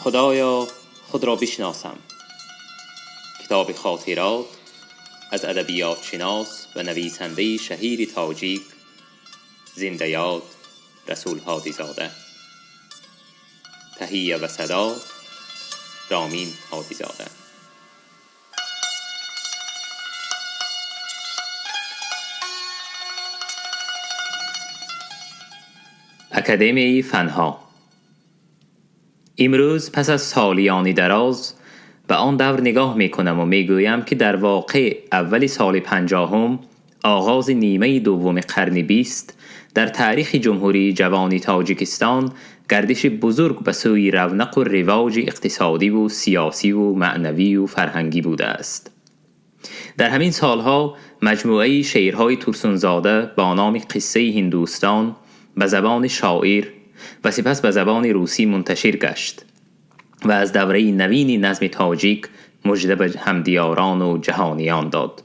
خدایا خود را بشناسم. کتاب خاطرات از ادبیات شناس و نویسنده شهیر تاجیک زنده یاد رسول هادی زاده. تهیه و صدا رامین هادی زاده. اکادمی فنها. امروز پس از سالیانی دراز به آن دور نگاه میکنم و میگویم که در واقع اول سال 50 آغاز نیمه دوم قرن 20 در تاریخ جمهوری جوانی تاجیکستان گردش بزرگ به سوی رونق و رواج اقتصادی و سیاسی و معنوی و فرهنگی بوده است. در همین سالها مجموعه شعرهای ترسونزاده با نام قصه هندوستان به زبان شاعر و سپس به زبان روسی منتشر گشت و از دوره نوین نظم تاجیک مژده به همدیاران و جهانیان داد.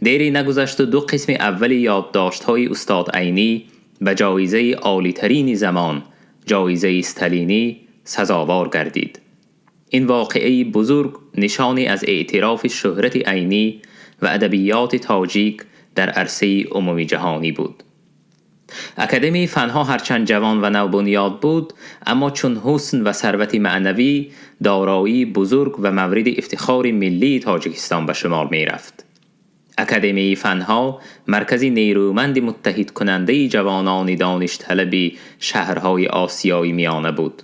دیری نگذشت و 2 قسم اول یادداشت‌های استاد عینی به جایزه عالی‌ترین زمان، جایزه استالینی، سزاوار گردید. این واقعه بزرگ نشانی از اعتراف شهرت عینی و ادبیات تاجیک در عرصه عمومی جهانی بود. اکادمی فنها هرچند جوان و نوبنیاد بود، اما چون حسن و ثروت معنوی دارایی بزرگ و مورد افتخار ملی تاجیکستان به شمار می رفت. اکادمی فنها مرکزی نیرومند متحد کننده جوانان دانش طلبی شهرهای آسیایی میانه بود.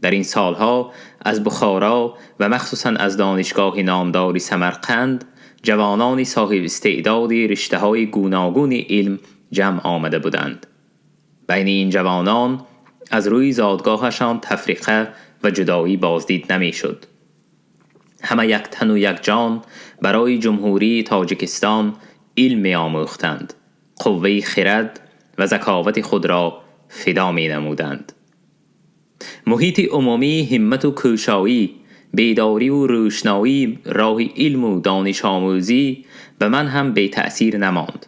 در این سالها از بخارا و مخصوصاً از دانشگاه نامدار سمرقند جوانان صاحب استعداد رشته‌های گوناگون علم جمع آمده بودند. بین این جوانان از روی زادگاهشان تفریقه و جدایی بازدید نمی شد. همه یک تن و یک جان برای جمهوری تاجیکستان علم می آموختند، قوه خرد و ذکاوت خود را فدا می نمودند. محیط عمومی همت و کوشایی، بیداری و روشنایی راه علم و دانش آموزی به من هم بی تأثیر نماند.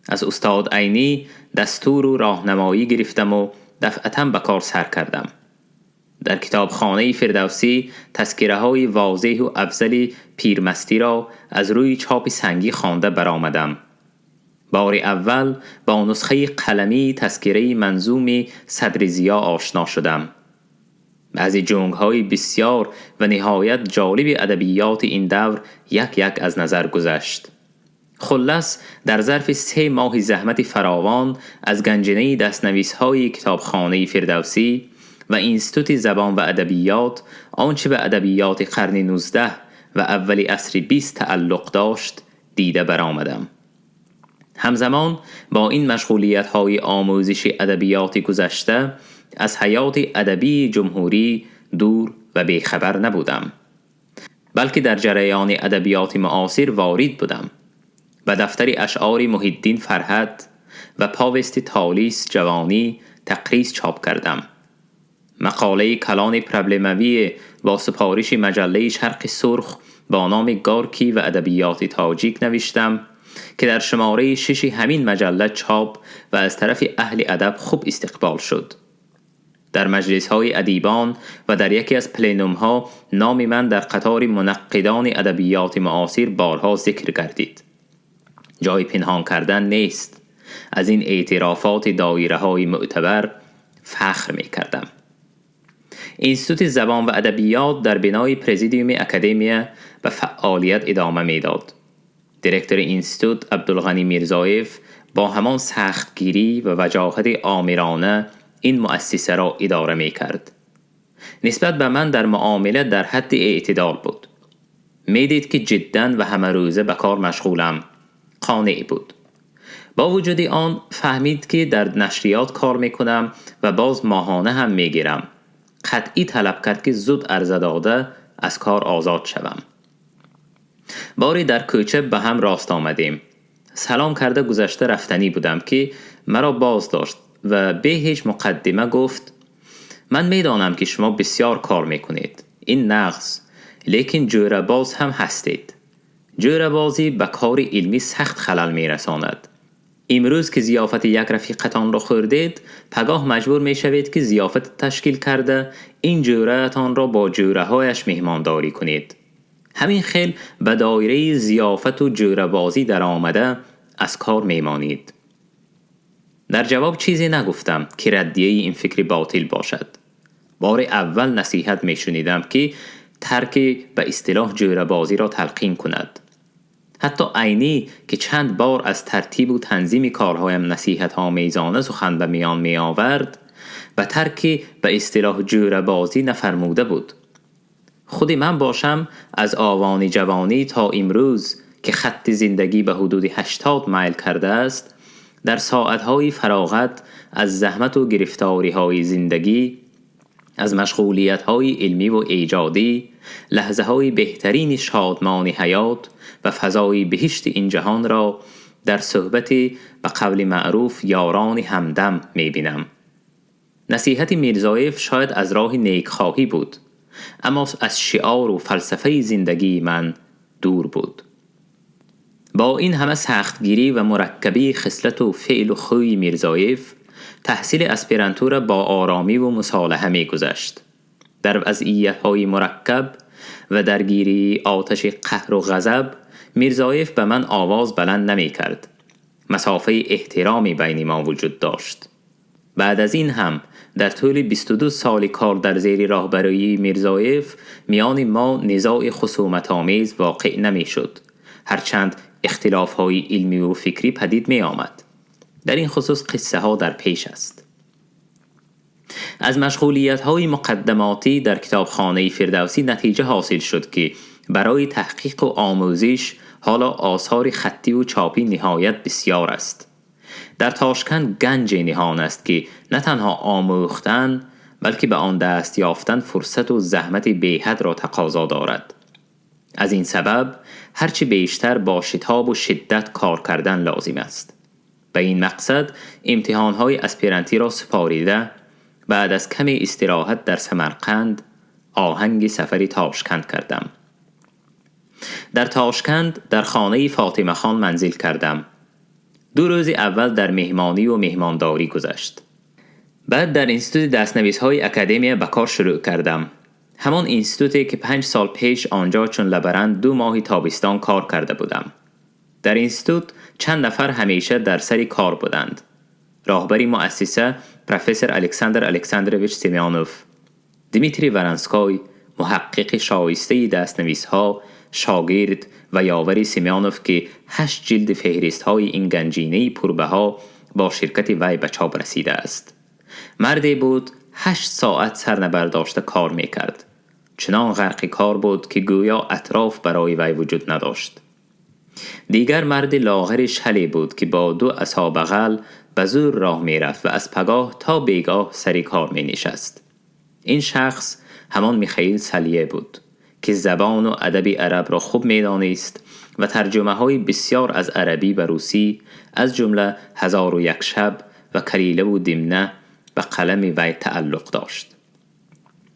از استاد عینی دستور و راهنمایی گرفتم و دفعتاً به کار سر کردم. در کتابخانه فردوسی تذکره های واضح و افضل پیرمستی را از روی چاپ سنگی خوانده برآمدم. بار اول با نسخه قلمی تذکره منظوم صدر ضیا آشنا شدم. بعضی جنگ های بسیار و نهایت جالب ادبیات این دور یک یک از نظر گذشت. خلاص در ظرف 3 ماه زحمت فراوان از گنجینه دستنویس‌های کتابخانه فردوسی و اینستیتوت زبان و ادبیات آنچه به ادبیات قرن 19 و اول عصر 20 تعلق داشت دیده برآمدم. همزمان با این مشغولیت‌های آموزش ادبیات گذشته از حیات ادبی جمهوری دور و بیخبر نبودم، بلکه در جریان ادبیات معاصر وارد بودم. و دفتر اشعار محی الدین فرهد و پاوست تالیس جوانی تقریض چاپ کردم. مقاله کلان پرابلموی با سپارش مجله شرق سرخ با نام گارکی و ادبیات تاجیک نوشتم که در شماره 6 همین مجله چاپ و از طرف اهل ادب خوب استقبال شد. در مجلس‌های ادیبان و در یکی از پلنوم‌ها نام من در قطار منقدان ادبیات معاصر بارها ذکر گردید. جای پنهان کردن نیست. از این اعترافات دایره‌های معتبر فخر می‌کردم. اینستیتوت زبان و ادبیات در بنای پرزیدیوم اکادمی به فعالیت ادامه می‌داد. دیرکتور اینستیتوت عبدالغنی میرزایف با همان سختگیری و وجاهت آمرانه این مؤسسه را اداره می‌کرد. نسبت به من در معامله در حد اعتدال بود. می‌دید که جداً و همه روزه به کار مشغولم. قانع بود. با وجود آن فهمید که در نشریات کار میکنم و باز ماهانه هم میگیرم. قطعی طلب کرد که زود عرضه داده از کار آزاد شوم. باری در کوچه به هم راست آمدیم. سلام کرده گذشته رفتنی بودم که مرا باز داشت و به هیچ مقدمه گفت: من میدانم که شما بسیار کار میکنید. این نقص، لیکن جوره هم هستید. جوره بازی به کار علمی سخت خلل می رساند. امروز که ضیافت یک رفیقتان را خوردید، پگاه مجبور می شوید که ضیافت تشکیل کرده این جورهتان را با جوره‌هایش مهمانداری کنید. همین خیل به دایره ضیافت و جوره بازی در آمده از کار میمانید. در جواب چیزی نگفتم که ردیه این فکر باطل باشد. بار اول نصیحت می شنیدم که ترک به اصطلاح جوره بازی را تلقین کند. حتی عینی که چند بار از ترتیب و تنظیم کارهایم نصیحت آمیزانه سخن به میان می آورد و ترک به اصطلاح جوره بازی نفرموده بود. خودی من باشم از آوان جوانی تا امروز که خط زندگی به حدود 80 میل کرده است، در ساعتهای فراغت از زحمت و گرفتاری‌های زندگی، از مشغولیت‌های علمی و ایجادی، لحظه‌های بهترین شادمان حیات و فضای بهشت این جهان را در صحبت به قول معروف یاران همدم می‌بینم. نصیحت میرزایف شاید از راه نیکخواهی بود، اما از شعار و فلسفه زندگی من دور بود. با این همه سختگیری و مرکبی خصلت و فعل و خوی میرزایف، تحصیل اسپرانتو را با آرامی و مصالحه می گذشت. در وضعیت‌های مرکب و درگیری آتش قهر و غضب، میرزایف به من آواز بلند نمی کرد. مسافه احترامی بین ما وجود داشت. بعد از این هم در طول 22 سال کار در زیر راهبری میرزایف میان ما نزاع خصومت آمیز واقع نمی شد، هرچند اختلاف‌های علمی و فکری پدید می آمد. در این خصوص قصه ها در پیش است. از مشغولیت‌های مقدماتی در کتابخانه فردوسی نتیجه حاصل شد که برای تحقیق و آموزش حالا آثار خطی و چاپی نهایت بسیار است. در تاشکند گنج نهان است که نه تنها آموختن بلکه به آن دست یافتن فرصت و زحمت بیحد را تقاضا دارد. از این سبب هرچی بیشتر با شتاب و شدت کار کردن لازم است. به این مقصد امتحان‌های اسپرانتی را سپاریده، بعد از کمی استراحت در سمرقند آهنگ سفری تاشکند کردم. در تاشکند در خانه فاطمه خان منزل کردم. 2 روز اول در مهمانی و مهمانداری گذشت. بعد در انستیتوت دستنویس‌های اکادمی به کار شروع کردم. همان انستیتوتی که 5 سال پیش آنجا چون لبرند 2 ماه تابستان کار کرده بودم. در انستیتوت چند نفر همیشه در سر کار بودند. راهبری مؤسسه پروفسور الکساندر الکساندرویچ سیمیانوف، دیمیتری ورنسکای، محقق شایسته دستنویس‌ها، شاگرد و یاوری سیمیانوف که 8 جلد فهرست‌های این گنجینه پربها با شرکت وی به چاپ رسیده است. مردی بود 8 ساعت سرنبرداشته کار میکرد. چنان غرق کار بود که گویا اطراف برای وی وجود نداشت. دیگر مرد لاغر شلی بود که با 2 عصا بغل به زور راه می رفت و از پگاه تا بیگاه سری کار می نشست. این شخص همان میخائیل سلیه بود که زبان و ادب عرب را خوب می دانست و ترجمه های بسیار از عربی به روسی از جمله 1001 شب و کلیله و دمنه به قلم وی تعلق داشت.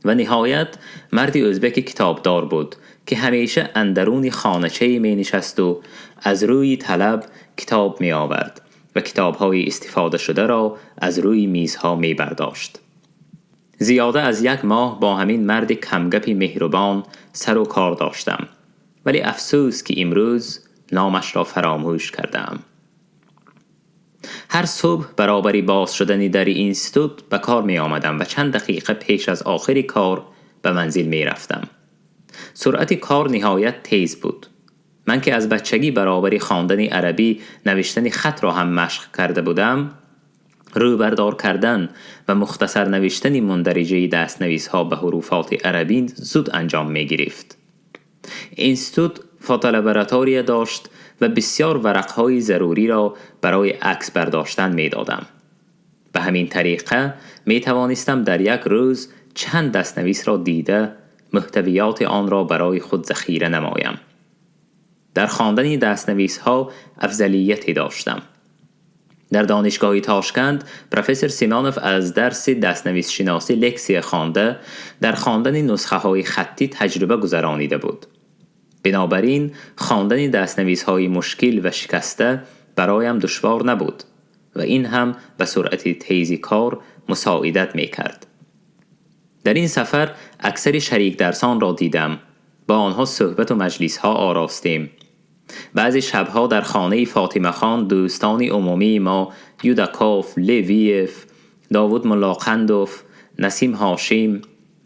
و نهایت مردی ازبک کتابدار بود که همیشه اندرون خانچه می نشست و از روی طلب کتاب می آورد و کتاب‌های استفاده شده را از روی میزها می برداشت. زیاده از 1 ماه با همین مرد کمگپی مهربان سر و کار داشتم، ولی افسوس که امروز نامش را فراموش کردم. هر صبح برابری باز شدنی در اینستیتوت به کار می آمدم و چند دقیقه پیش از آخر کار به منزل می رفتم. سرعت کار نهایت تیز بود. من که از بچگی برابری خواندن عربی، نوشتن خط را هم مشق کرده بودم، روبردار کردن و مختصر نوشتن مندرجه دستنویس‌ها به حروفات عربی زود انجام می گرفت. اینستیتوت فوتولابراتوری داشت و بسیار ورقهای ضروری را برای عکس برداشتن می دادم. به همین طریقه می توانستم در 1 روز چند دستنویس را دیده محتویات آن را برای خود ذخیره نمایم. در خواندن دستنویس‌ها افضلیتی داشتم. در دانشگاه تاشکند پروفسور سیمیانوف از درس دستنویس شناسی لکسی خوانده در خواندن نسخه‌های خطی تجربه گذرانیده بود. بنابراین خواندن دستنویس‌های مشکل و شکسته برایم دشوار نبود و این هم به سرعت تیزی کار مساعدت می کرد. در این سفر اکثر شریک درسان را دیدم. با آنها صحبت و مجلس ها آراستیم. بعضی شبها در خانه فاطمه خان دوستانی عمومی ما یوداکوف، لیویف، داوود ملاقندوف، نسیم هاشیم،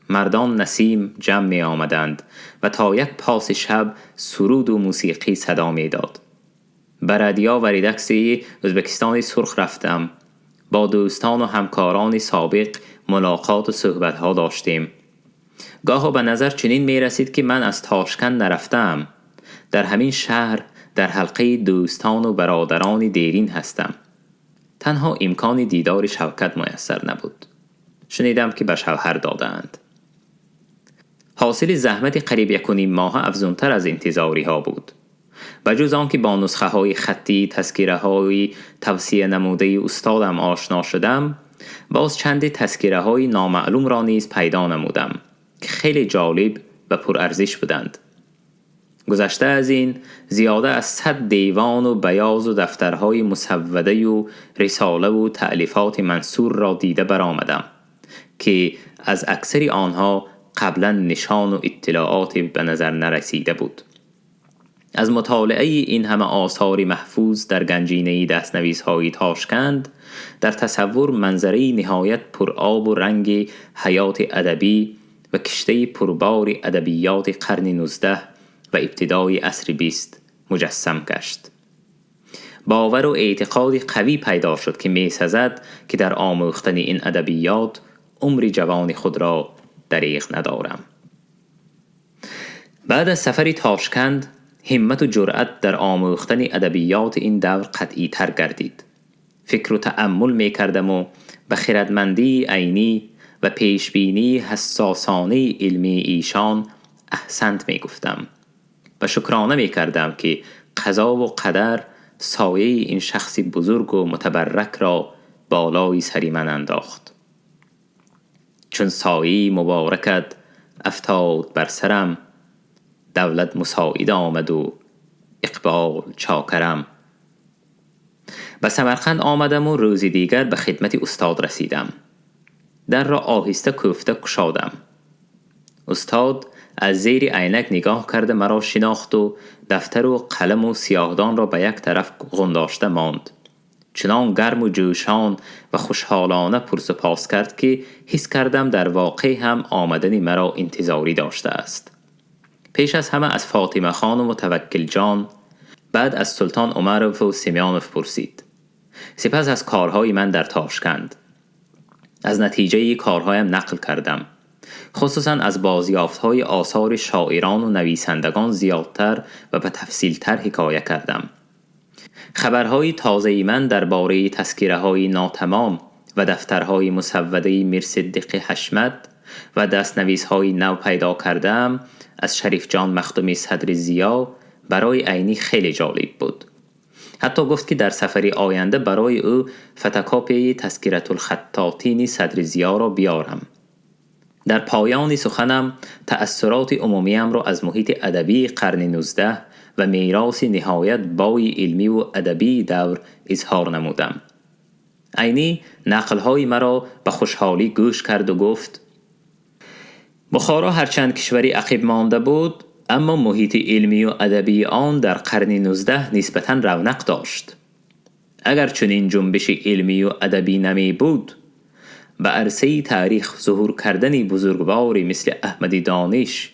مردان نسیم جمع می آمدند و تا یک پاس شب سرود و موسیقی صدا می داد. به رادیو و ریدکسی ازبکستان سرخ رفتم. با دوستان و همکاران سابق ملاقات و صحبت ها داشتیم. گاهی به نظر چنین می رسید که من از تاشکند نرفتم. در همین شهر در حلقه دوستان و برادران دیرین هستم. تنها امکان دیدار شوکت میسر نبود. شنیدم که به شوهر دادند. حاصل زحمت قریب 1.5 ماه افزونتر از انتظاری ها بود. بجز آن که با نسخه های خطی تذکره های توصیه نموده استادم آشنا شدم، باز چند تذکره های نامعلوم را نیز پیدا نمودم که خیلی جالب و پرارزش بودند. گذشته از این زیاده از 100 دیوان و بیاض و دفترهای مسوده و رساله و تألیفات منصور را دیده برآمدم که از اکثر آنها قبلا نشان و اطلاعات به نظر نرسیده بود. از مطالعه این همه آثار محفوظ در گنجینه دستنویس‌های تاشکند در تصور منظری نهایت پرآب و رنگ حیات ادبی و کشته پربار ادبیات قرن 19 و ابتدای عصر 20 مجسم گشت. باور و اعتقاد قوی پیدا شد که می‌سزد که در آموختن این ادبیات عمر جوان خود را دریغ ندارم. بعد از سفری تاشکند همت و جرأت در آموختن ادبیات این دور قطعی تر گردید. فکر و تأمل می کردم و به خردمندی عینی و پیشبینی حساسانه علمی ایشان احسنت می گفتم و شکرانه می کردم که قضا و قدر سایه این شخص بزرگ و متبرک را بالای سری من انداخت. چون سایه مبارکت افتاد بر سرم، دولت مساعد آمد و اقبال چاکرم. به سمرقند آمدم و روزی دیگر به خدمت استاد رسیدم. در را آهسته کوفته گشادم. استاد از زیر عینک نگاه کرده مرا شناخت و دفتر و قلم و سیاهدان را به یک طرف غنداشته ماند. چنان گرم و جوشان و خوشحالانه پرسپاس کرد که حس کردم در واقع هم آمدن مرا انتظاری داشته است. پیش از همه از فاطمه خان و متوکل جان، بعد از سلطان عمروف و سمیانوف پرسید. سپس از کارهای من در تاشکند. از نتیجه کارهایم نقل کردم. خصوصا از بازیافت‌های آثار شاعران و نویسندگان زیادتر و به تفصیلتر حکایه کردم. خبرهای تازه من درباره تذکره‌های ناتمام و دفترهای مسوده میرصدیق حشمت و دستنویس‌های نو پیدا کردم از شریف جان مخدومی صدر ضیا برای عینی خیلی جالب بود. حتی گفت که در سفری آینده برای او فتوکپی تذکرة الخطاطین صدر ضیا را بیارم. در پایان سخنم تأثیرات عمومیم را از محیط ادبی قرن 19 و میراث نهایت بای علمی و ادبی دور اظهار نمودم. عینی نقل‌های مرا به خوشحالی گوش کرد و گفت: بخارا هرچند کشوری عقب مانده بود، اما محیط علمی و ادبی آن در قرن 19 نسبتاً رونق داشت. اگر چنین جنبش علمی و ادبی نمی بود، به عرصه تاریخ ظهور کردن بزرگواری مثل احمد دانش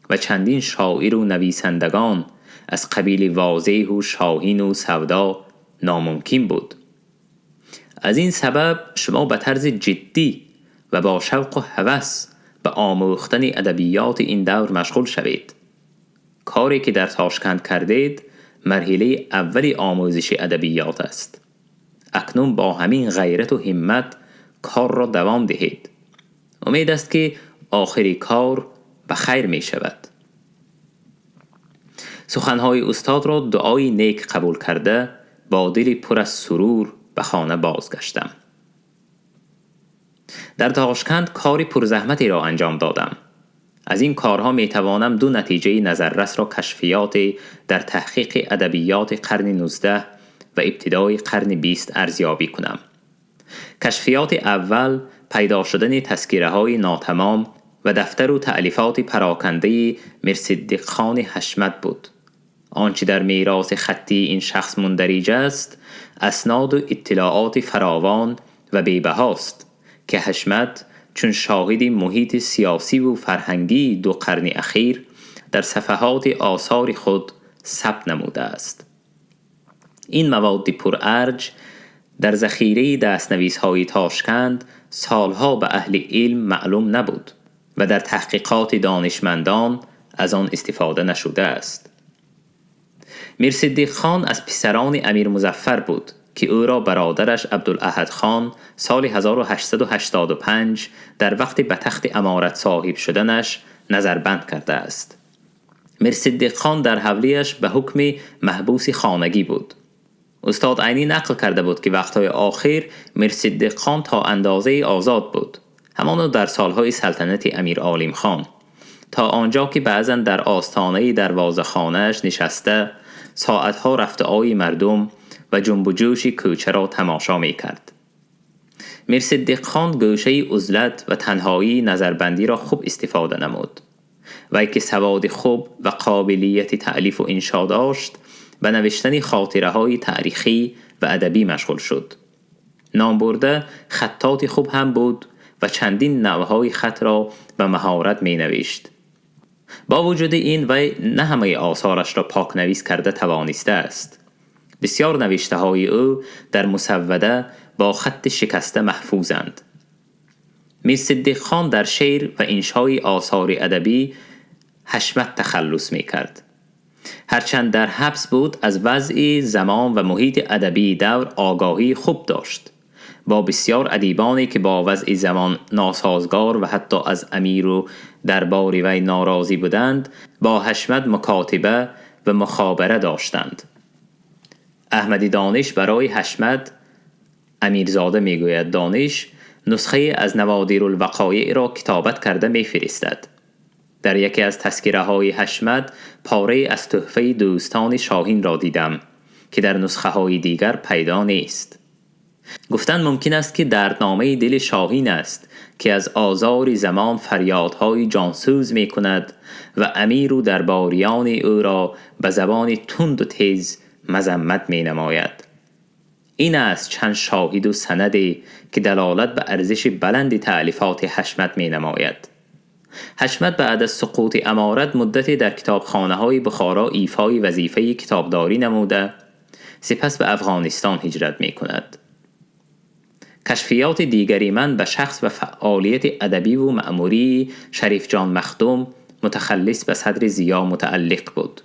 و چندین شاعر و نویسندگان از قبیل واضح و شاهین و سودا ناممکن بود. از این سبب شما به طرز جدی و با شوق و هوس به آموختن ادبیات این دور مشغول شوید. کاری که در تاشکند کردید مرحله اولی آموزش ادبیات است. اکنون با همین غیرت و همت کار را دوام دهید. امید است که آخری کار به خیر می شود. سخنهای استاد را دعای نیک قبول کرده با دلی پر از سرور به خانه بازگشتم. در تاشکند کاری پرزحمتی را انجام دادم. از این کارها می توانم 2 نتیجه نظررس را کشفیات در تحقیق ادبیات قرن 19 و ابتدای قرن 20 ارزیابی کنم. کشفیات اول پیدا شدن تذکره‌های ناتمام و دفتر و تألیفات پراکنده میرصدیق خان حشمت بود. آنچه در میراث خطی این شخص مندرج است، اسناد و اطلاعات فراوان و بی‌بهاست که حشمت چون شاهد محیط سیاسی و فرهنگی 2 قرن اخیر در صفحات آثار خود ثبت نموده است. این مواد پرارج در ذخیره دستنویس‌های تاشکند سالها به اهل علم معلوم نبود و در تحقیقات دانشمندان از آن استفاده نشده است. میرصدیق خان از پسران امیر مظفر بود که او را برادرش عبدالاحد خان سال 1885 در وقت به تخت امارت صاحب شدنش نظربند کرده است. میرصدیق خان در حولیش به حکم محبوس خانگی بود. استاد عینی نقل کرده بود که وقتهای آخر میرصدیق خان تا اندازه آزاد بود، همانو در سالهای سلطنت امیر عالم خان، تا آنجا که بعضا در آستانه دروازه خانهش نشسته ساعتها رفته آی مردم و جنب و جوش کوچه را تماشا می کرد. میرصدیق خان گوشه عزلت و تنهایی نظربندی را خوب استفاده نمود. وی که سواد خوب و قابلیت تألیف و انشا داشت، به نوشتن خاطره های تاریخی و ادبی مشغول شد. نام برده خطاط خوب هم بود و چندین نوعهای خط را به مهارت می نوشت. با وجود این وی نه همه آثارش را پاک نویس کرده توانسته است. بسیار نوشته های او در مسوده با خط شکسته محفوظند. میرصدیق خان در شعر و انشای آثار ادبی حشمت تخلص می کرد. هرچند در حبس بود از وضع زمان و محیط ادبی دور آگاهی خوب داشت. با بسیار ادیبانی که با وضع زمان ناسازگار و حتی از امیر و دربار وی ناراضی بودند با حشمت مکاتبه و مخابره داشتند. احمدی دانش برای حشمت، امیرزاده میگوید دانش، نسخه از نوادر الوقایع را کتابت کرده میفرستد. در یکی از تذکره های حشمت پاره از تحفه دوستان شاهین را دیدم که در نسخه های دیگر پیدا نیست. گفتن ممکن است که دردنامه دل شاهین است که از آزار زمان فریادهای جانسوز می کند و امیر و درباریان او را به زبان تند و تیز مذمت می نماید. این است چند شاهد و سندی که دلالت به ارزش بلند تألیفات حشمت می نماید. حشمت بعد از سقوط امارت مدتی در کتابخانه های بخارا ایفای وظیفه کتابداری نموده، سپس به افغانستان هجرت می کند. کشفیات دیگری من به شخص و فعالیت ادبی و مأموری شریف جان مخدوم متخلص به صدر ضیا متعلق بود.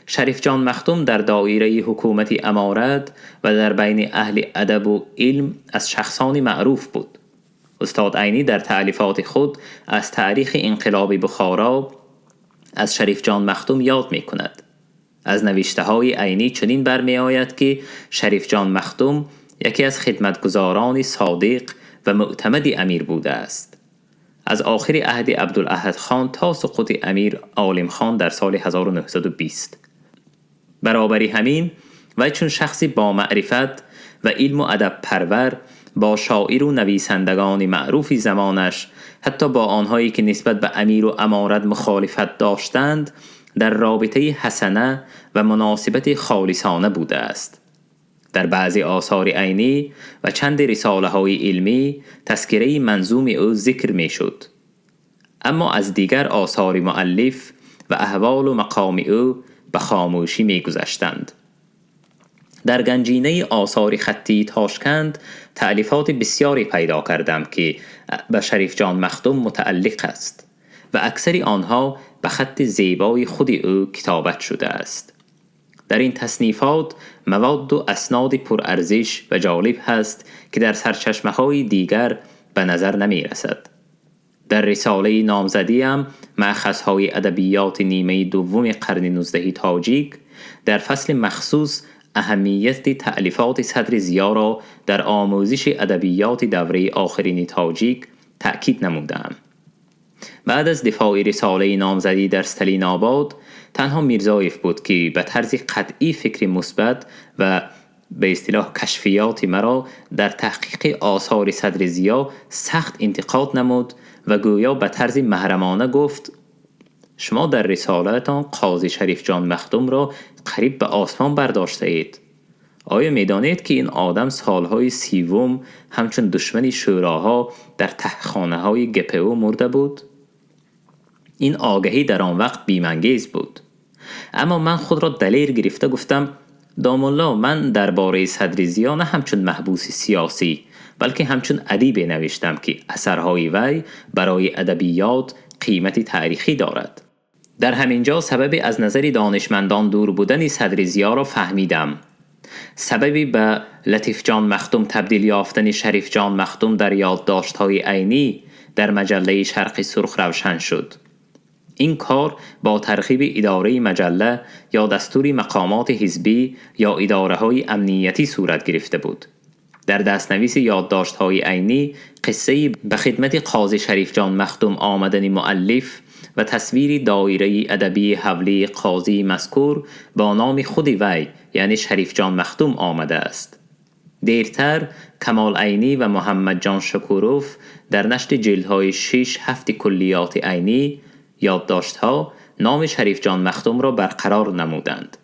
شریف جان مخدوم در دایره حکومت امارت و در بین اهل ادب و علم از شخصان معروف بود. استاد عینی در تألیفات خود از تاریخ انقلاب بخارا از شریف جان مخدوم یاد می کند. از نوشته های عینی چنین برمی آید که شریف جان مخدوم یکی از خدمتگزاران صادق و معتمد امیر بوده است. از آخر عهد عبدالاحد خان تا سقوط امیر عالم خان در سال 1920. برابری همین و چون شخصی با معرفت و علم و ادب پرور با شاعر و نویسندگان معروفی زمانش، حتی با آنهایی که نسبت به امیر و امارت مخالفت داشتند، در رابطه حسنه و مناسبت خالصانه بوده است. در بعضی آثار عینی و چند رساله های علمی تذکره منظوم او ذکر می شد، اما از دیگر آثار مؤلف و احوال و مقام او به خاموشی می گذشتند. در گنجینه آثار خطی تاشکند تألیفات بسیاری پیدا کردم که به شریف جان مخدوم متعلق است و اکثر آنها به خط زیبای خود او کتابت شده است. در این تصنیفات مواد و اسناد پرارزش و جالب هست که در سرچشمه‌های دیگر به نظر نمی رسد. در رساله نامزدی هم مأخذهای ادبیات نیمه دوم قرن 19 تاجیک در فصل مخصوص اهمیت تألیفات صدر ضیا را در آموزش ادبیات دوره آخرین تاجیک تأکید نمودم. بعد از دفاع رساله نامزدی در استالین آباد، تنها میرزایف بود که به طرز قطعی فکر مثبت و به اصطلاح کشفیات مرا در تحقیق آثار صدر ضیا سخت انتقاد نمود و گویا به طرز محرمانه گفت: شما در رسالتان قاضی شریف جان مخدوم را قریب به آسمان برداشته اید. آیا می‌دانید که این آدم سالهای 30 همچون دشمن شوراها در تهخانه‌های گپو مرده بود؟ این آگهی در آن وقت بی‌منگیز بود. اما من خود را دلیر گرفته گفتم: دامالله، من درباره صدر ضیا نه همچون محبوس سیاسی بلکه همچون ادیب نوشتم که اثرهای وی برای ادبیات قیمتی تاریخی دارد. در همینجا سبب از نظر دانشمندان دور بودن صدر ضیا را فهمیدم. سببی به لطیف جان مخدوم تبدیل یافتن شریف جان مخدوم در یادداشت‌های عینی در مجله شرق سرخ روشن شد. این کار با ترغیب اداره مجله یا دستور مقامات حزبی یا اداره‌های امنیتی صورت گرفته بود. در دستنویس یادداشت‌های عینی قصه‌ای به خدمت قاضی شریف جان مخدوم آمدن مؤلف و تصویری دایره ادبی حولی قاضی مذکور با نام خود وی یعنی شریف جان مخدوم آمده است. دیرتر کمال عینی و محمد جان شکوروف در نشر جلدهای 6-7 کلیات عینی یادداشت‌ها نام شریف جان مخدوم را برقرار نمودند.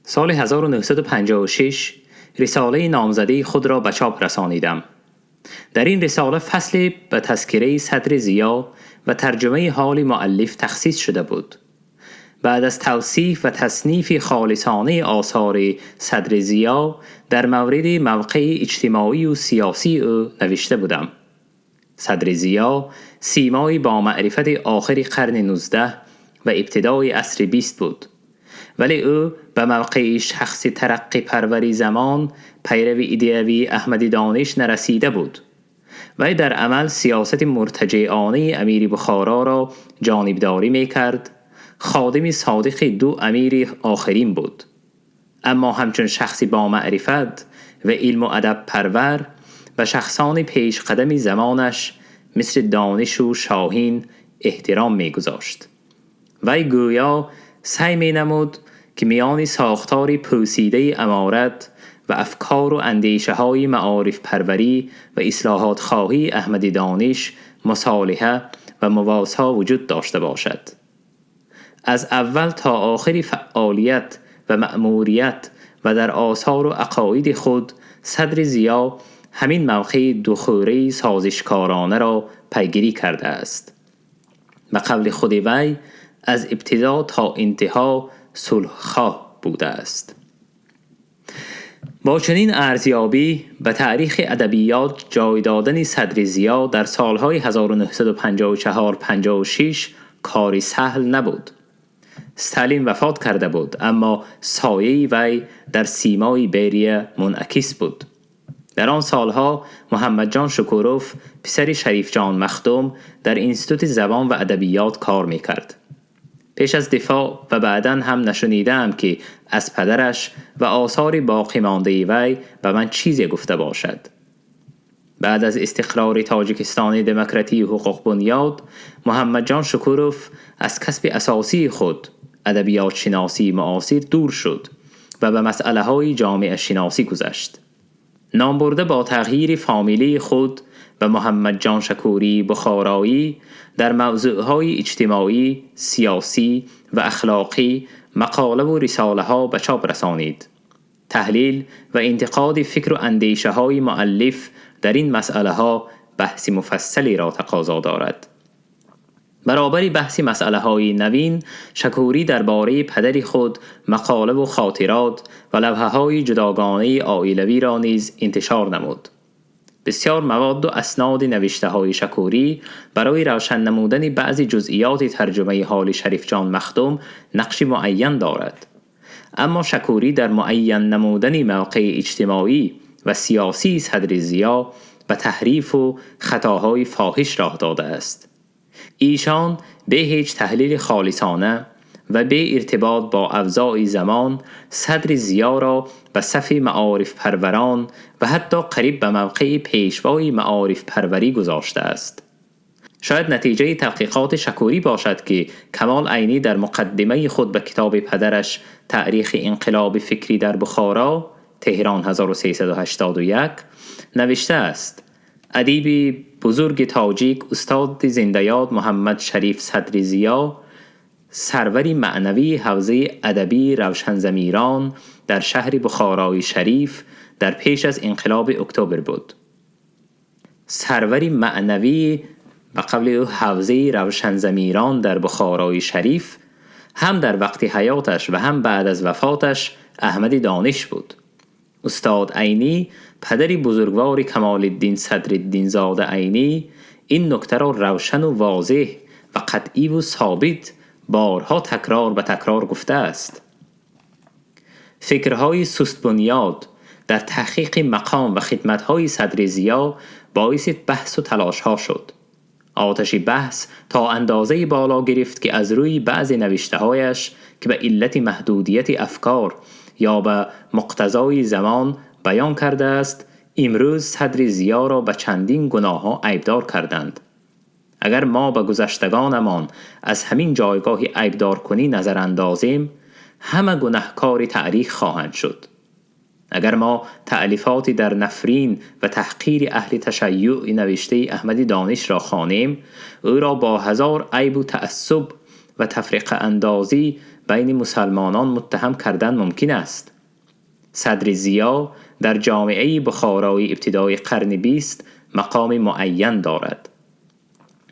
سال 1956 رساله نامزده خود را به چاپ رسانیدم. در این رساله فصلی به تذکره صدر ضیا و ترجمه حال مؤلف تخصیص شده بود. بعد از توصیف و تصنیف خالصانه آثار صدر ضیا در مورد موقع اجتماعی و سیاسی او نوشته بودم: صدر ضیا سیمایی با معرفت آخر قرن 19 و ابتدای عصر 20 بود، ولی او به موقع شخص ترقی پروری زمان پیرو ایدئوی احمدی دانش نرسیده بود. وی در عمل سیاست مرتجعانه امیر بخارا را جانبداری می کرد. خادم صادق 2 امیر آخرین بود، اما همچون شخصی با معرفت و علم و ادب پرور و شخصان پیش قدم زمانش مثل دانش و شاهین احترام می گذاشت. وی گویا سعی می نمود که میان ساختار پوسیده امارت و افکار و اندیشه های معارف پروری و اصلاحات خواهی احمدی دانش مصالحه و مواسا وجود داشته باشد. از اول تا آخر فعالیت و مأموریت و در آثار و عقاید خود صدر ضیا همین موقع دوخوره سازشکارانه را پیگیری کرده است. به قول خود وی از ابتدا تا انتها صلح‌خواه بوده است. با چنین ارزیابی به تاریخ ادبیات جای دادن صدر ضیا در سالهای 1954-56 کاری سهل نبود. استالین وفات کرده بود، اما سایه وی در سیمای بریه منعکس بود. در آن سالها محمد جان شکوروف پسر شریف جان مخدوم در انستیتوت زبان و ادبیات کار میکرد. پیش از دفاع و بعداً هم نشنیدم که از پدرش و آثار باقی مانده وی به من چیزی گفته باشد. بعد از استقرار تاجیکستان دموکراتی و حقوق بنیاد، محمد جان شکوروف از کسب اساسی خود ادبیات شناسی معاصر دور شد و به مسئله های جامعه شناسی گذشت. نام برده با تغییر فامیلی خود به محمد جان شکوری بخارایی در موضوعهای اجتماعی، سیاسی و اخلاقی مقاله و رساله ها به چاپ رسانید. تحلیل و انتقاد فکر و اندیشه های مؤلف در این مسئله ها بحث مفصلی را تقاضا دارد. برابر بحث مسئله های نوین، شکوری درباره پدر خود مقاله و خاطرات و لوحه های جداگانه عائلوی را نیز انتشار نمود. بسیار مواد و اسناد نوشته های شکوری برای روشن نمودن بعضی جزئیات ترجمه حال شریف جان مخدوم نقش معین دارد. اما شکوری در معین نمودن موقع اجتماعی و سیاسی صدر ضیا به تحریف و خطاهای فاحش راه داده است. ایشان به هیچ تحلیل خالصانه و به ارتباط با اوضاع زمان صدر ضیا را به صف معارف پروران و حتی قریب به موقع پیشوای معارف پروری گذاشته است. شاید نتیجه تحقیقات شکوری باشد که کمال عینی در مقدمه خود به کتاب پدرش تاریخ انقلاب فکری در بخارا تهران 1381 نوشته است: ادیب بزرگ تاجیک استاد زنده‌یاد محمد شریف صدر ضیا سروری معنوی حوزه ادبی روشنضمیران در شهر بخارای شریف در پیش از انقلاب اکتبر بود. سروری معنوی به قول او حوزه روشنضمیران در بخارای شریف هم در وقت حیاتش و هم بعد از وفاتش احمد دانش بود. استاد عینی پدری بزرگوار کمال الدین صدرالدین زاده عینی این نکته را روشن و واضح و قطعی و ثابت بارها تکرار به تکرار گفته است. فکرهای سست بنیاد در تحقیق مقام و خدمت‌های صدر ضیا باعث بحث و تلاش‌ها شد. آتش بحث تا اندازه بالا گرفت که از روی بعض نوشته‌هایش که به علت محدودیت افکار یا به مقتضای زمان بیان کرده است، امروز صدر ضیا را به چندین گناه‌ها عیبدار کردند. اگر ما به گذشتگانمان از همین جایگاه عیبدار کنی نظر اندازیم، همه گناهکار تاریخ خواهند شد. اگر ما تألیفاتی در نفرین و تحقیر اهل تشیع نوشته احمد دانش را خوانیم، او را با هزار عیب و تعصب و تفرقه اندازی بین مسلمانان متهم کردن ممکن است. صدر ضیا در جامعه بخارای ابتدای قرن 20 مقام معین دارد.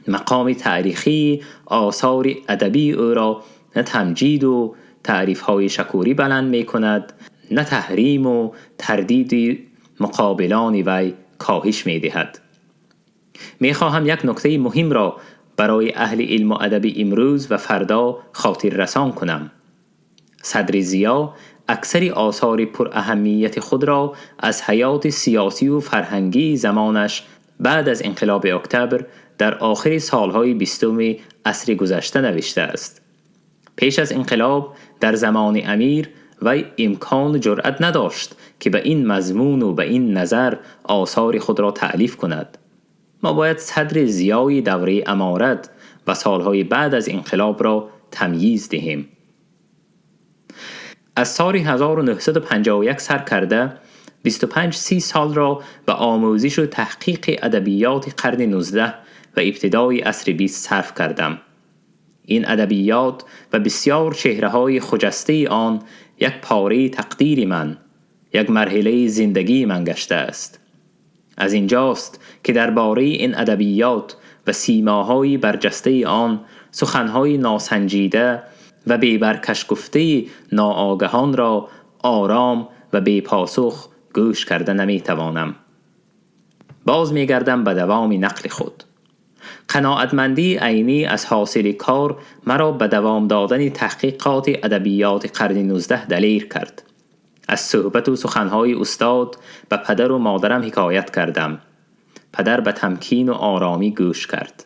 مقام تاریخی آثار ادبی او را نه تمجید و تعریف‌های شکوری بلند می کند، نه تحریم و تردید مقابلان وی کاهش می دهد. می خواهم یک نکته مهم را برای اهل علم و ادب امروز و فردا خاطر رسان کنم. صدر ضیا اکثر آثار پر اهمیت خود را از حیات سیاسی و فرهنگی زمانش بعد از انقلاب اکتبر در آخر سالهای 20 عصر گذشته نوشته است. پیش از انقلاب در زمان امیر وی امکان و جرأت نداشت که به این مضمون و به این نظر آثار خود را تألیف کند. ما باید صدر ضیای دوره امارت و سالهای بعد از انقلاب را تمییز دهیم. از سال 1951 سر کرده 25-30 سال را به آموزش و تحقیق ادبیات قرن 19 و ابتدای عصر 20 صرف کردم. این ادبیات و بسیار چهره‌های خجسته آن یک پاره تقدیر من، یک مرحله زندگی من گشته است. از اینجاست که درباره این ادبیات و سیماهای برجسته آن سخنهای ناسنجیده و بی‌برکش گفته ناآگهان را آرام و بی پاسخ گوش کرده نمیتوانم. باز میگردم به دوام نقل خود. قناعتمندی عینی از حاصل کار مرا به دوام دادن تحقیقات ادبیات قرن 19 دلیر کرد. از صحبت و سخنهای استاد به پدر و مادرم حکایت کردم. پدر به تمکین و آرامی گوش کرد.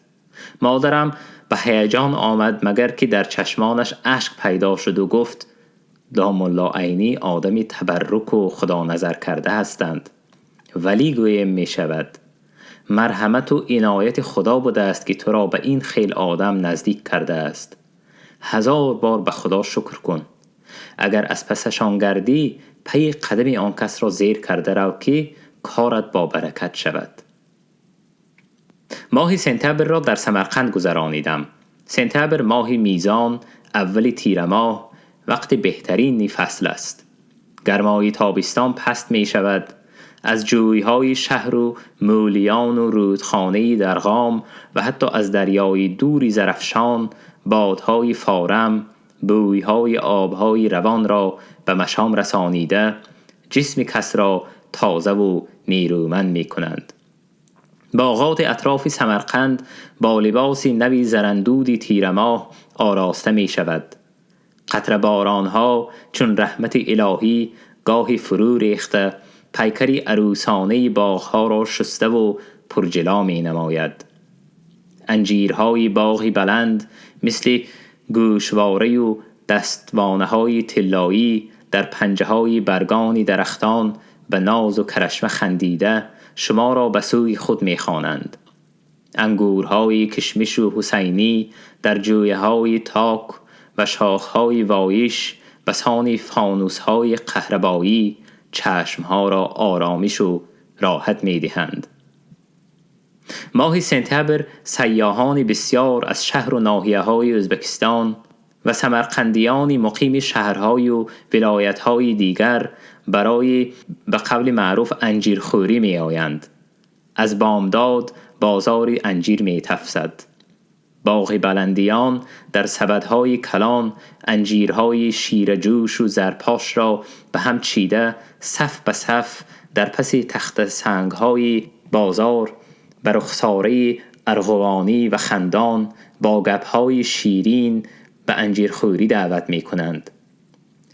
مادرم به هیجان آمد مگر که در چشمانش اشک پیدا شد و گفت: دام الله عینی آدمی تبرک و خدا نظر کرده هستند، ولی گویم می شود مرحمت و عنایت خدا بوده است که تو را به این خیل آدم نزدیک کرده است. 1000 بار به خدا شکر کن. اگر از پسشان گردی پی قدم آن کس را زیر کرده رو که کارت با برکت شود. ماه سپتامبر را در سمرقند گذرانیدم. سپتامبر ماه میزان، اول تیر ماه، وقت بهترین فصل است. گرمای تابستان پست می شود. از جویهای شهر و مولیان و رودخانه‌ای در قام و حتی از دریای دوری زرفشان بادهای فارم، بویهای آبهای روان را به مشام رسانیده جسم کس را تازه و نیرومند می کنند. باغات اطراف سمرقند با لباسی نوی زرندودی تیر ماه آراسته می شود. قطره بارانها چون رحمت الهی گاهی فرو ریخته پیکری عروسانه باغها را شسته و پرجلا می نماید. انجیرهای باغی بلند مثل گوشواره و دستوانه های طلایی در پنجه های برگانی درختان به ناز و کرشمه خندیده شما را به سوی خود می خوانند. انگورهای کشمش و حسینی در جویه های تاک و شاخهای وایش بسان فانوسهای قهربایی چشمها را آرامش و راحت می دهند. ماه سپتامبر سیاحان بسیار از شهر و ناحیه‌های ازبکستان و سمرقندیان مقیم شهرهای و ولایت‌های دیگر برای به قول معروف انجیرخوری می آیند. از بامداد بازار انجیر می تفسد. باغ بلندیان در سبدهای کلان انجیرهای شیرجوش و زرپاش را به هم چیده صف به صف در پس تخت سنگهای بازار به رخساره ارغوانی و خندان با گپهای شیرین به انجیرخوری دعوت می کنند.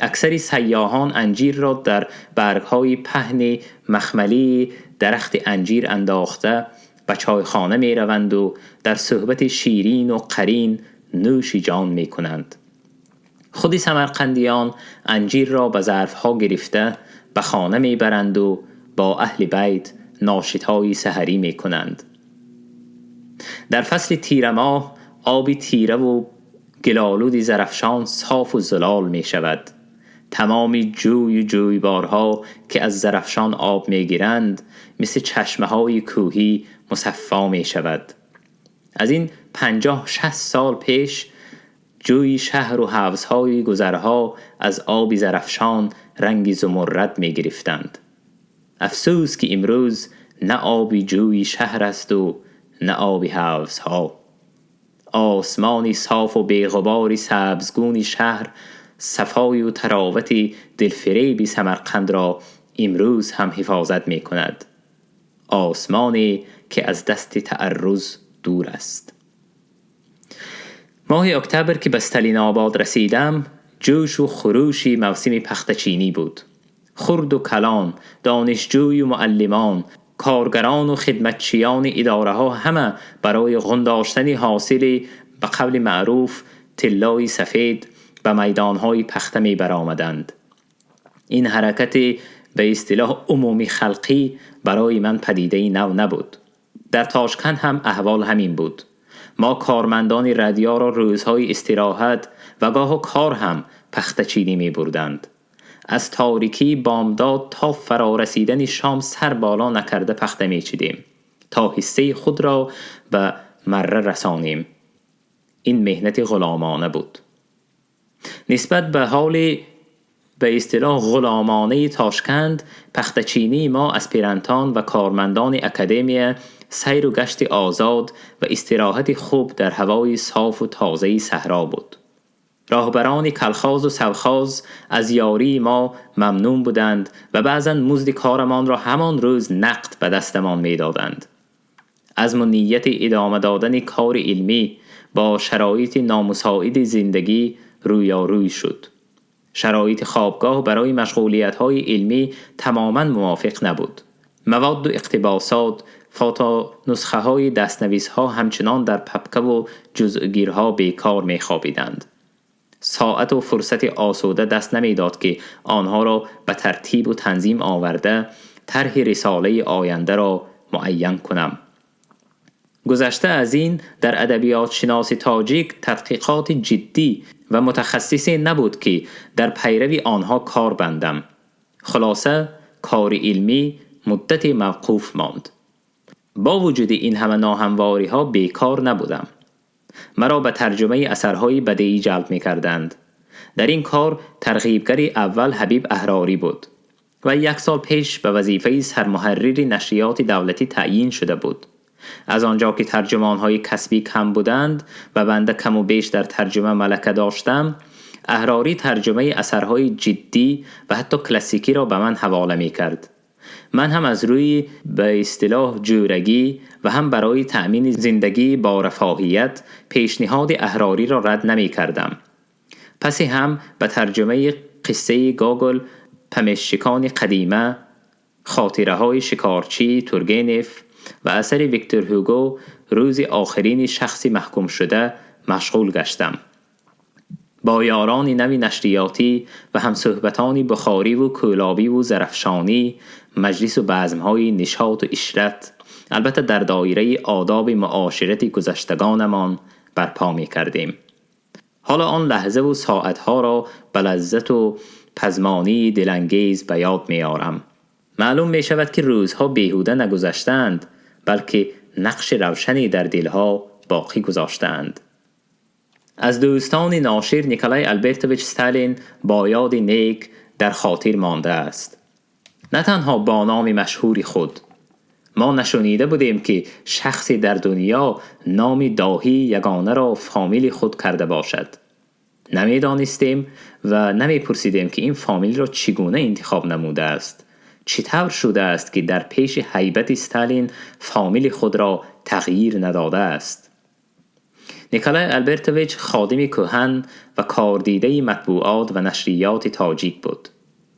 اکثر سیاحان انجیر را در برگهای پهن مخملی درخت انجیر انداخته و چایخانه می روند و در صحبت شیرین و قرین نوش جان می کنند. خود سمرقندیان انجیر را به ظرفها گرفته به خانه می برند و با اهل بیت ناشتای سحری می کنند. در فصل تیره ماه آب تیره و گلالود زرفشان صاف و زلال می شود. تمام جویبارها که از زرفشان آب می گیرند مثل چشمه های کوهی مصفا می شود. از این 50-60 سال پیش جوی شهر و حوضهای گذرها از آب زرفشان رنگ زمرد می گرفتند. افسوس که امروز نه آبی جوی شهر است و نه آبی حوضها. آسمانی صاف و بیغباری سبزگونی شهر صفای و تراوت دلفریبی سمرقند را امروز هم حفاظت می کند. آسمانی که از دست تعرض دور است. ماه اکتبر که به استالین آباد رسیدم جوش و خروشی موسم پختچینی بود. خرد و کلان، دانشجوی و معلمان، کارگران و خدمتچیان اداره ها همه برای غنداشتن حاصل به قول معروف طلای سفید به میدانهای پخته می برآمدند. این حرکت به اصطلاح عمومی خلقی برای من پدیده نو نبود. در تاشکند هم احوال همین بود. ما کارمندان رادیو را روزهای استراحت و گاه کار هم پخته چینی می بردند. از تاریکی بامداد تا فرارسیدن شام سر بالا نکرده پخته می چیدیم تا حصه خود را به مره رسانیم. این مهنت غلامانه بود. نسبت به حال به اصطلاح غلامانه تاشکند پختچینی ما اسپیرانتان و کارمندان اکادمی سیر و گشت آزاد و استراحت خوب در هوای صاف و تازه صحرا بود. راهبران کلخاز و سوخاز از یاری ما ممنون بودند و بعضاً مزد کارمان را همان روز نقد به دستمان می دادند. عزم و نیت ادامه دادن کار علمی با شرایط نامساعد زندگی رویاروی شد. شرایط خوابگاه برای مشغولیت‌های علمی تماماً موافق نبود. مواد و اقتباسات، فوتو نسخه‌های دستنویس‌ها همچنان در پپکه و جزئگیرها بیکار می‌خوابیدند. ساعت و فرصت آسوده دست نمی‌داد که آنها را به ترتیب و تنظیم آورده طرح رساله آینده را معین کنم. گذشته از این در ادبیات شناسی تاجیک تحقیقات جدی و متخصصی نبود که در پیروی آنها کار بندم. خلاصه کار علمی مدت موقوف ماند. با وجود این همه ناهمواری ها بیکار نبودم. مرا به ترجمه اثرهای بدیعی جلب می کردند. در این کار ترغیبگر اول حبیب احراری بود و 1 سال پیش به وظیفه سرمحرر نشریات دولتی تعیین شده بود. از آنجا که ترجمان‌های کسبی کم بودند و بنده کم و بیش در ترجمه ملکه داشتم، احراری ترجمه اثرهای جدی و حتی کلاسیکی را به من حواله می کرد. من هم از روی به اصطلاح جورگی و هم برای تأمین زندگی با رفاهیت پیشنهاد احراری را رد نمی کردم. پس هم به ترجمه قصه گوگل پمشکان قدیمه، خاطره های شکارچی تورگنیف و اثر ویکتور هوگو روز آخرین شخصی محکوم شده مشغول گشتم. با یاران نوی نشریاتی و همصحبتان بخاری و کولابی و زرفشانی مجلس و بزمهای نشاط و اشرت البته در دایره آداب معاشرت گذشتگانمان برپا می کردیم. حالا آن لحظه و ساعتها را به لذت و پزمانی دلانگیز به یاد می‌آورم. معلوم می شود که روزها بیهوده نگذشتند، بلکه نقش روشنی در دلها باقی گذاشتند. از دوستان ناشر نیکلای آلبرتویچ استالین با یاد نیک در خاطر مانده است. نه تنها با نام مشهور خود. ما نشنیده بودیم که شخصی در دنیا نام داهی یگانه را فامیل خود کرده باشد. نمی دانستیم و نمی پرسیدیم که این فامیل را چگونه انتخاب نموده است. چطور شده است که در پیش هیبت استالین فامیل خود را تغییر نداده است. نیکلای آلبرتویچ خادم کهن و کاردیده مطبوعات و نشریات تاجیک بود.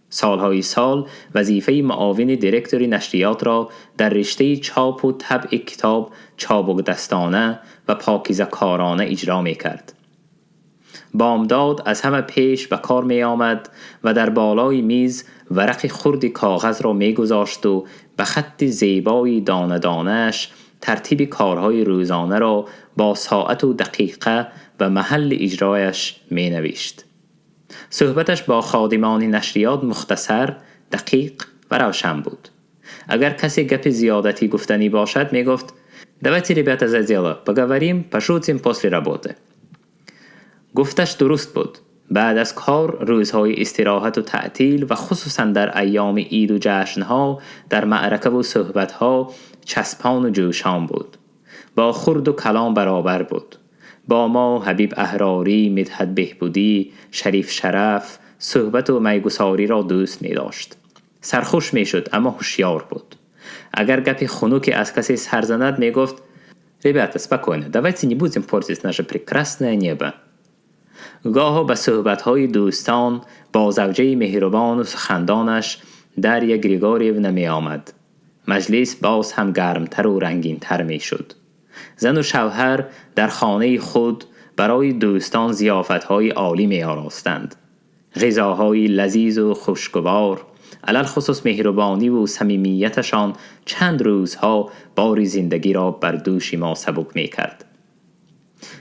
سالهای سال وظیفه معاون دیرکتوری نشریات را در رشته چاپ و طبع کتاب چابک دستانه و پاکیزه کارانه اجرا می کرد. بامداد از همه پیش به کار می آمد و در بالای میز ورق خرد کاغذ را می گذاشت و به خط زیبای دانه دانه‌اش ترتیب کارهای روزانه را با ساعت و دقیقه و محل اجرایش می نوشت. صحبتش با خادمان نشریات مختصر، دقیق و روشن بود. اگر کسی گپ زیادتی گفتنی باشد می گفت «Давайте, ребята, за дело, поговорим, пошутим после работы». گفتش درست بود. بعد از کار روزهای استراحت و تعطیل و خصوصا در ایام عید و جشنها در معرکه و صحبتها چسبان و جوشان بود. با خرد و کلام برابر بود. با ما حبیب احراری، مدحت بهبودی، شریف شرف صحبت و میگساری را دوست می داشت. سرخوش می شد اما هوشیار بود. اگر گپ خنوکی از کسی سر زند می گفت «Ребята, спокойно, давайте не будем портить наше прекрасное небо». گاه به صحبت‌های دوستان با زوجه مهربان و سخندانش داریا گریگوریونا می آمد. مجلس باز هم گرمتر و رنگین‌تر می شد. زن و شوهر در خانه خود برای دوستان ضیافت‌های عالی می آراستند. غذاهای لذیذ و خوشگوار، علل خصوص مهربانی و صمیمیتشان چند روزها بار زندگی را بر دوش ما سبک می کرد.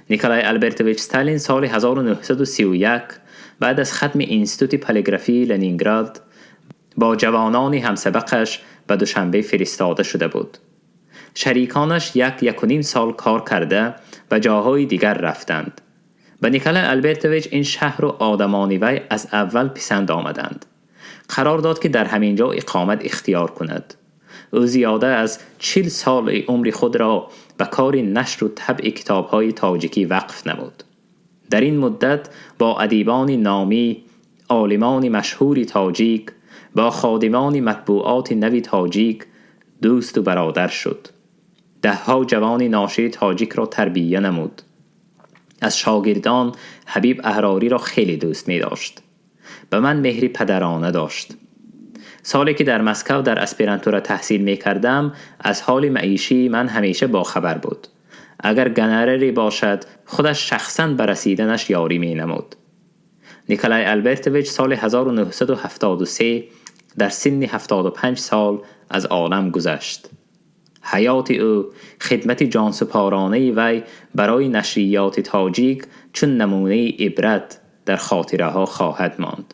نیکلای آلبرتویچ استالین سال 1931 بعد از ختم اینستیتوت پلیگرافی لنینگراد با جوانان همسبقش به دوشنبه فرستاده شده بود. شریکانش یک و نیم سال کار کرده و جاهای دیگر رفتند. به نیکلای آلبرتویچ این شهر و آدمان وی از اول پسند آمدند. قرار داد که در همین جا اقامت اختیار کند. او زیاده از 40 سال عمر خود را به کار نشر و طبع کتاب‌های تاجیکی وقف نمود. در این مدت با ادیبان نامی، عالمان مشهور تاجیک، با خادمان مطبوعات نوی تاجیک دوست و برادر شد. ده‌ها جوان ناشر تاجیک را تربیت نمود. از شاگردان حبیب احراری را خیلی دوست می داشت. به من مهری پدرانه داشت. سالی که در مسکو در اسپرانتورا تحصیل می کردم از حال معیشی من همیشه با خبر بود. اگر گنرری باشد خودش شخصاً برسیدنش یاری می نمود. نیکلای آلبرتویچ سال 1973 در سن 75 سال از عالم گذشت. حیات او خدمت جانسپارانه وی برای نشریات تاجیک چون نمونه عبرت در خاطره ها خواهد ماند.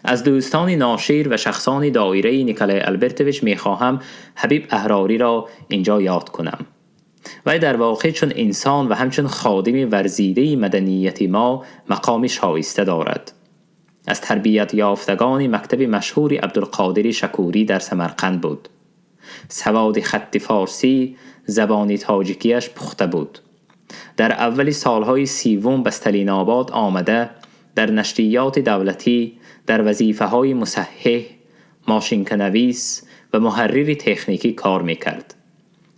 از دوستان ناشر و شخصان دایره نیکلای آلبرتویچ می خواهم حبیب احراری را اینجا یاد کنم. وی در واقع چون انسان و همچون خادم ورزیده مدنیت ما مقام شایسته دارد. از تربیت یافتگان مکتب مشهور عبدالقادر شکوری در سمرقند بود. سواد خط فارسی، زبان تاجیکیش پخته بود. در اول سالهای 30 به استالین آباد آمده در نشریات دولتی در وظیفه‌های مصحح، ماشین‌نویس و محرر تکنیکی کار می‌کرد.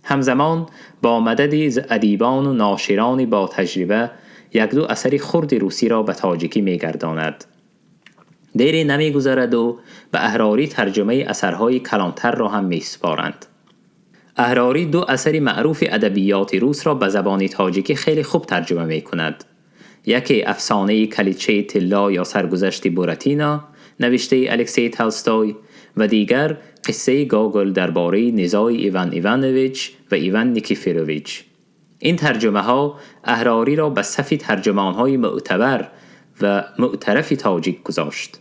همزمان با مدد ادیبان و ناشران با تجربه یک دو اثر خرد روسی را به تاجیکی می‌گرداند. دیری نمی‌گذرد و به احراری ترجمه اثرهای کلانتر را هم می‌سپارند. احراری 2 اثر معروف ادبیات روس را به زبان تاجیکی خیلی خوب ترجمه می‌کند. یکی افسانه کلیچه طلا یا سرگذشت بوراتینا نوشته الکسی تولستوی و دیگر قصه گوگل درباره نزاع ایوان ایوانویچ و ایوان نیکیفورویچ. این ترجمه ها احراری را به صف ترجمان های معتبر و معترف تاجیک گذاشت.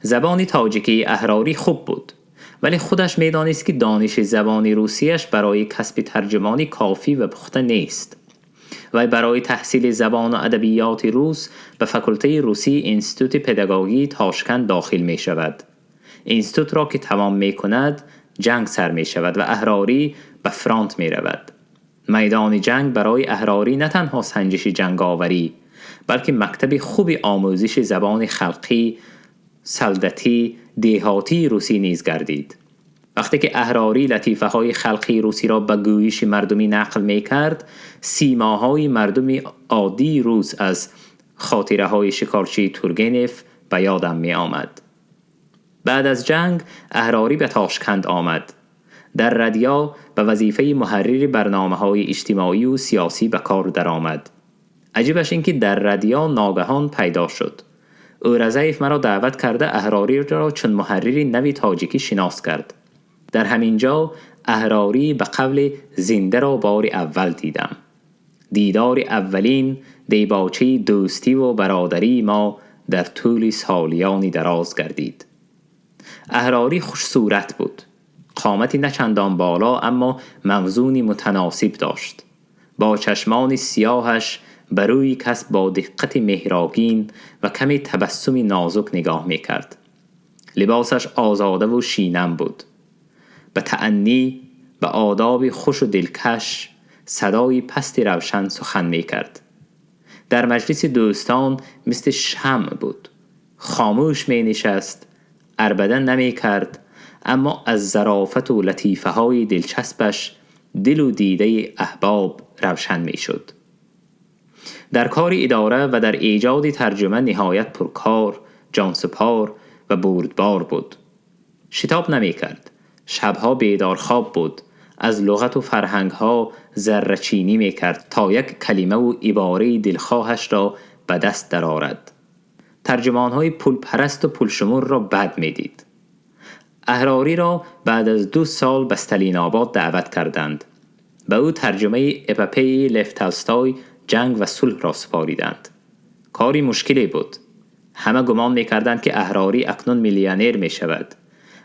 زبان تاجیکی اهراری خوب بود، ولی خودش می‌دانست که دانش زبان روسیش برای کسب ترجمانی کافی و پخته نیست. و برای تحصیل زبان و ادبیات روس به فاکولته روسی انستیتوت پداگوژی تاشکند داخل می شود. انستیتوت را که تمام می کند جنگ سر می شود و اهراری به فرانت می رود. میدان جنگ برای اهراری نه تنها سنجش جنگاوری، بلکه مکتب خوبی آموزش زبان خلقی، سلدتی، دهاتی روسی نیز گردید. وقتی که اهراری لطیفه های خلقی روسی را به گویش مردمی نقل می کرد، سیماهای مردمی عادی روس از خاطره های شکارچی تورگنف به یادم می آمد. بعد از جنگ اهراری به تاشکند آمد. در رادیو به وظیفه محرر برنامه های اجتماعی و سیاسی به کار درآمد. عجیبش این که در رادیو ناگهان پیدا شد. او رضایف مرا دعوت کرده اهراری را چون محرری نوی تاجیکی شناس کرد. در همین جا اهراری به قول زنده را بار اول دیدم. دیدار اولین دیباچه دوستی و برادری ما در طول سالیانی دراز گردید. اهراری خوش صورت بود. قامتی نه چندان بالا اما موزونی متناسب داشت. با چشمان سیاهش بر روی کس با دقت مهراگین و کمی تبسمی نازک نگاه می‌کرد. لباسش آزاده و شینم بود. به تأنی به آداب خوش و دلکش صدای پست روشن سخن می‌کرد. در مجلس دوستان مثل شمع بود. خاموش می‌نشست، عربده نمی‌کرد، اما از ظرافت و لطیفه های دلچسبش دل و دیده احباب روشن می‌شد. در کار اداره و در ایجاد ترجمه نهایت پرکار، جانسپار و بردبار بود. شتاب نمی‌کرد. شبها بیدار خواب بود. از لغت و فرهنگ‌ها ذره‌چینی می‌کرد تا یک کلمه و عباره دلخواهش را به دست درآورد. ترجمان‌های پول پرست و پول شمور را بد می‌دید. اهراری را بعد از 2 سال به استالیناباد دعوت کردند. به او ترجمه اپopée لو تولستوی جنگ و صلح را سپاریدند. کاری مشکلی بود. همه گمان می‌کردند که اهراری اکنون میلیونر می‌شود،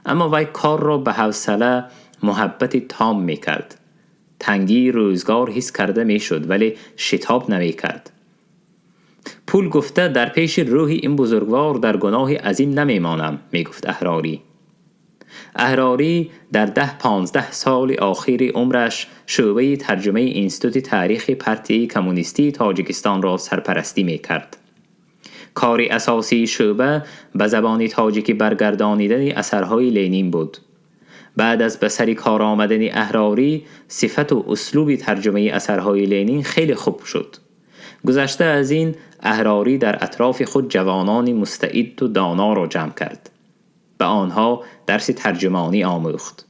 اما وی کار را به حوصله محبت تام می‌کرد. تنگی روزگار حس کرده می‌شد ولی شتاب نمی‌کرد. پول گفته در پیش روح این بزرگوار در گناه عظیم نمی‌مانم، می‌گفت اهراری. اهراری در 10-15 سال آخر عمرش شعبه ترجمه انستیتوت تاریخ پارتی کمونیستی تاجیکستان را سرپرستی می‌کرد. کار اساسی شعبه به زبان تاجیکی برگردانیدن اثرهای لنین بود. بعد از به سر کار آمدن اهراری، صفت و اسلوب ترجمه اثرهای لنین خیلی خوب شد. گذشته از این، اهراری در اطراف خود جوانانی مستعد و دانا را جمع کرد. به آنها درس ترجمانی آموخت.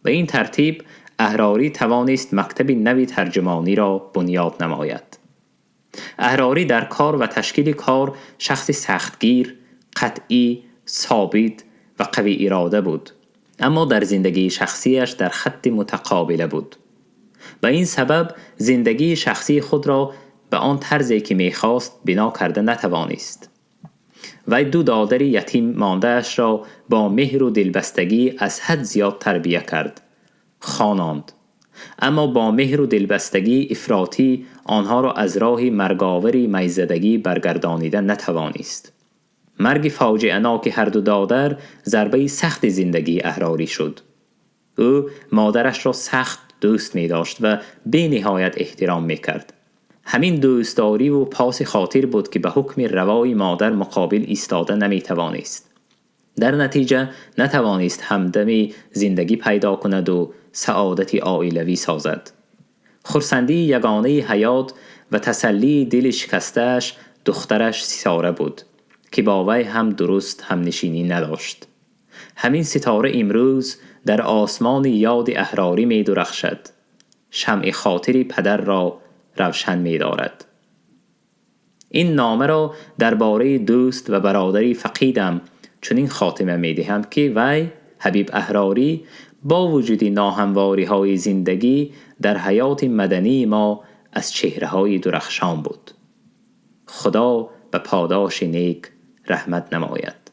به این ترتیب اهراری توانست مکتب نوی ترجمانی را بنیاد نماید. اهراری در کار و تشکیل کار شخص سختگیر، قطعی، ثابت و قوی اراده بود، اما در زندگی شخصیش در خط متقابله بود. به این سبب زندگی شخصی خود را به آن طرزی که می‌خواست بنا کرده نتوانست. وی 2 دادر یتیم مانده‌اش را با مهر و دلبستگی از حد زیاد تربیت کرد، خواند، اما با مهر و دلبستگی افراطی آنها را از راه مرگاوری میزدگی برگردانیدن نتوانست. مرگ فاجعه‌ناک هر 2 دادر ضربه سخت زندگی اهراری شد. او مادرش را سخت دوست می داشت و به نهایت احترام می کرد. همین دوستداری و پاس خاطر بود که به حکم روای مادر مقابل ایستاده نمی توانست. در نتیجه نتوانست همدمی زندگی پیدا کند و سعادتی عائلوی سازد. خرسندی یگانه حیات و تسلی دل شکسته‌اش دخترش ستاره بود که با وی هم درست هم نشینی نداشت. همین ستاره امروز در آسمان یاد اهراری می درخشد. شمع خاطر پدر را روشن می دارد. این نامه را درباره دوست و برادری فقیدم چنین خاتمه می دهم که وی، حبیب اهراری، با وجود ناهمواری های زندگی در حیات مدنی ما از چهره های درخشان بود. خدا به پاداش نیک رحمت نماید.